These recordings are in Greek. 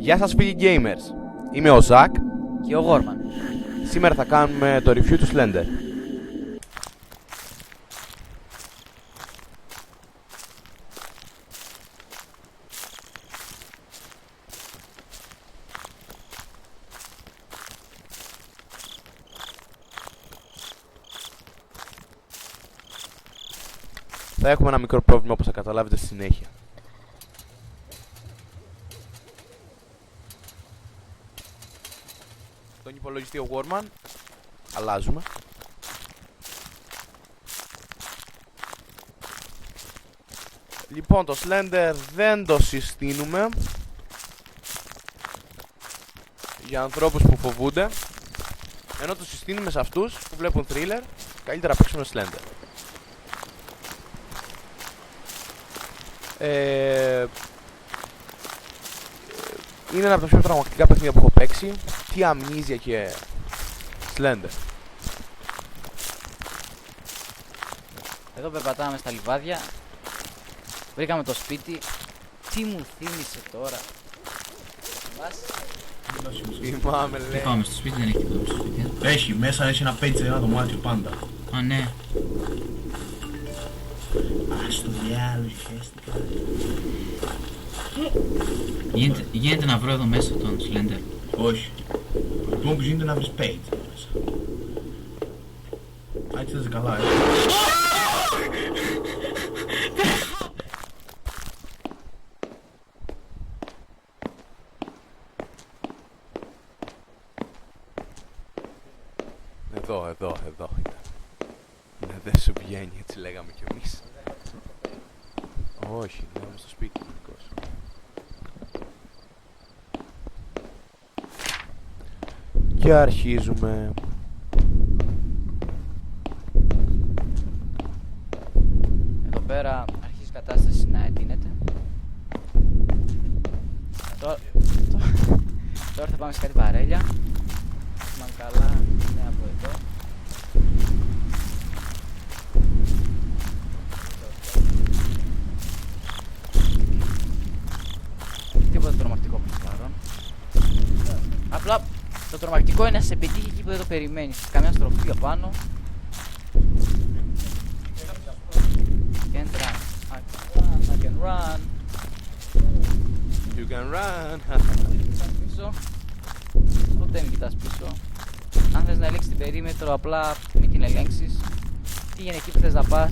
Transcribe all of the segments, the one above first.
Γεια σας φίλοι gamers, είμαι ο Ζακ και ο Γόρμαν. Σήμερα θα κάνουμε το review του Slender. Θα έχουμε ένα μικρό πρόβλημα όπως θα καταλάβετε στη συνέχεια. Τον υπολογιστή ο Warman αλλάζουμε. Λοιπόν, το Slender δεν το συστήνουμε για ανθρώπους που φοβούνται, ενώ το συστήνουμε σε αυτούς που βλέπουν thriller. Καλύτερα παίξουμε Slender. Είναι ένα από τα πιο τρομακτικά παιχνίδια που έχω παίξει. Τι αμνίζια και Slender. Εδώ περπατάμε στα λιβάδια. Βρήκαμε το σπίτι. Τι μου θύμισε τώρα. Θυμάμαι, λέει. Πάμε στο σπίτι, δεν έχει τίποτα στο σπίτι. Έχει, μέσα έχει ένα page, ένα δωμάτιο πάντα. Α, ναι. Α, στο διάλογο, χαίστηκα. Γίνεται να βρω εδώ μέσα τον Slender. Όχι. Το μόνο που γίνεται να βρεις page μέσα. Α, έτσι δεν καλά, Εδώ. Ναι, δεν σου βγαίνει, έτσι λέγαμε κι εμείς. Όχι, είμαι στο σπίτι γενικώς. Και αρχίζουμε. Εδώ πέρα αρχίζει η κατάσταση να εντείνεται. Τώρα θα πάμε σε κάτι βαρέλια. Θυμάμαι καλά, είναι από εδώ. Τίποτα τρομακτικό προς το παρόν. Απλά το τρομακτικό είναι να σε πετύχει εκεί που δεν το περιμένεις. Καμιά στροφή απάνω. Can't run. I can run. You can run. Κοιτάς πίσω. Ποτέ μην κοιτάς πίσω. Αν θες να ελέγξεις την περίμετρο, απλά μην την ελέγξεις. Πήγαινε εκεί που θες να πας.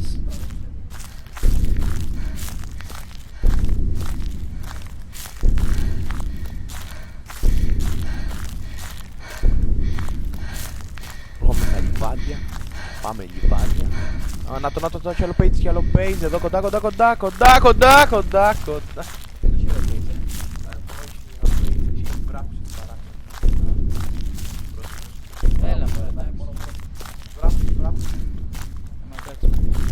Πάμε λιβάδια. Να το κι άλλο page, εδώ κοντά. Έλα μωρέ,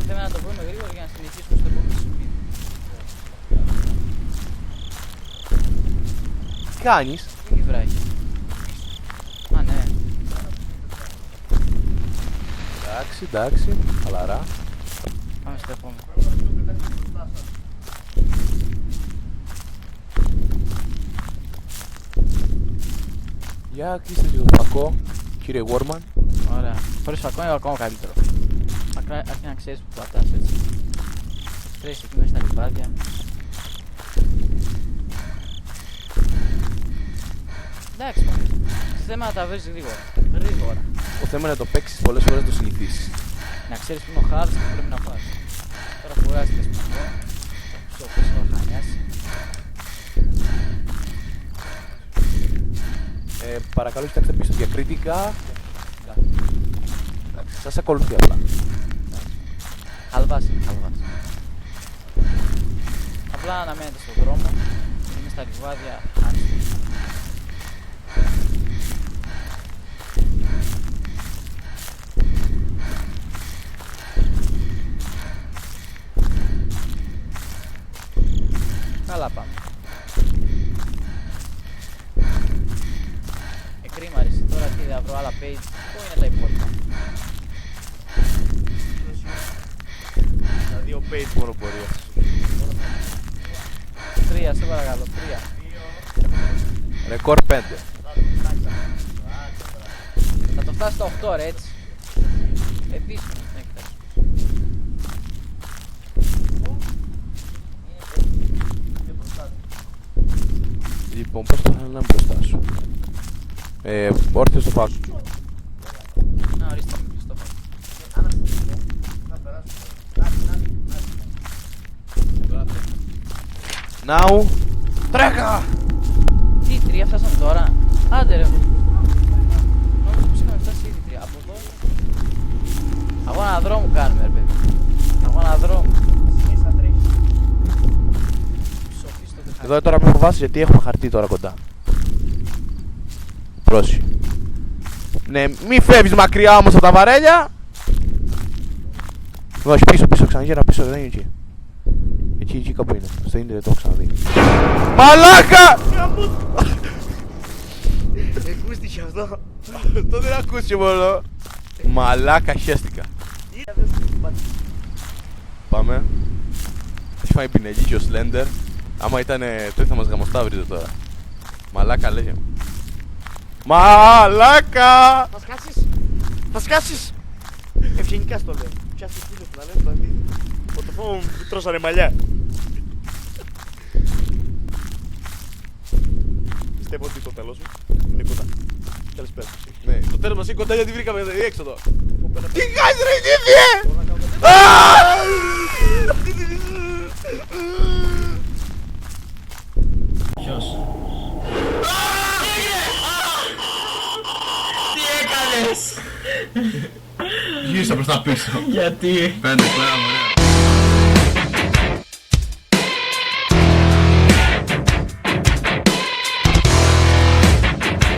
θέλουμε να το βρούμε γρήγορα για να συνεχίσουμε στο επόμενο σημείο. Τι κάνεις? Τι βράχει. Α, ναι. Εντάξει, χαλαρά. Πάμε στο επόμενο. Για κλείστε το φακό, κύριε Warman. Ωραία. Χωρίς φακό είναι ακόμα καλύτερο. Αρκεί να ξέρεις που πατάς έτσι. Τρέχεις εκεί μέσα στα λιβάδια. Εντάξει μωρέ. Το θέμα να τα βρεις γρήγορα. Το θέμα είναι να το παίξεις πολλές φορές, να το συνηθίσεις. Να ξέρεις που είναι ο χάρτης και που πρέπει να πας. Τώρα κουράστηκες με αυτό. Στο πίσω θα χανιάσει. Παρακαλώ, κοιτάξτε πίσω διακριτικά. Σας ακολουθεί απλά. Χαλβάς. Απλά αναμένετε στον δρόμο. Είναι στα λιβάδια. Καλά πάμε. Κρίμα ρε, τώρα τι θα βρω άλλα page. Πού είναι τα υπόλοιπα. Τα δύο page μόνο πορεία. 3, σε παρακαλώ, 3. Ρεκόρ 5. Θα το φτάσει στα 8 ρε έτσι. Επίσημο νέκταρ. Λοιπόν, πώς θα ήθελα να είμαι μπροστά σου. Όρθιο στο πάκο. Να ορίστε με στο φάκο. Ναου. Τρέκα! Τι, 3 φτάσαμε τώρα. Άντε ρε. Νόμιζα πως είχαμε φτάσει ήδη 3. Από εδώ. Αγώνα δρόμου κάνουμε ρε παιδί. Αγώνα δρόμου. Σοφίστο δεν Εδώ τώρα με φοβάσαι γιατί έχουμε χαρτί τώρα κοντά. Πρόσεχε. Ναι, μη φεύγεις μακριά όμως από τα βαρέλια. Όχι, πίσω, ξαναγέρα πίσω, δεν είναι εκεί. Εκεί κάπου είναι, στο ίντερνετ το έχω ξαναδεί. Μαλάκα! Ακούστηκε αυτό. Αυτό δεν ακούστηκε μόνο. Μαλάκα, χέστηκα. Πάμε. Έχει φάει πινελί και ο Slender. Άμα ήτανε το θα μας γαμοσταύριζε τώρα. Μαλάκα λέγε. Μαλάκα! Θα σκάσεις. Θα σκάσεις. Ευγενικά στο λέω. Πιάσε φίλος να λένε το αντίθετο. Από το φόβο μου που τρώσανε μαλλιά. Πιστεύω ότι το τέλος μου είναι κοντά. Καλησπέρα. Ναι, το τέλος μας είναι κοντά γιατί βρήκαμε διέξοδο. Τι κάνεις ρε γύφιε! Ποιος? Τι έκανες? Γύρισα προς τα πίσω. Γιατί? 5 πέρα, ωραία.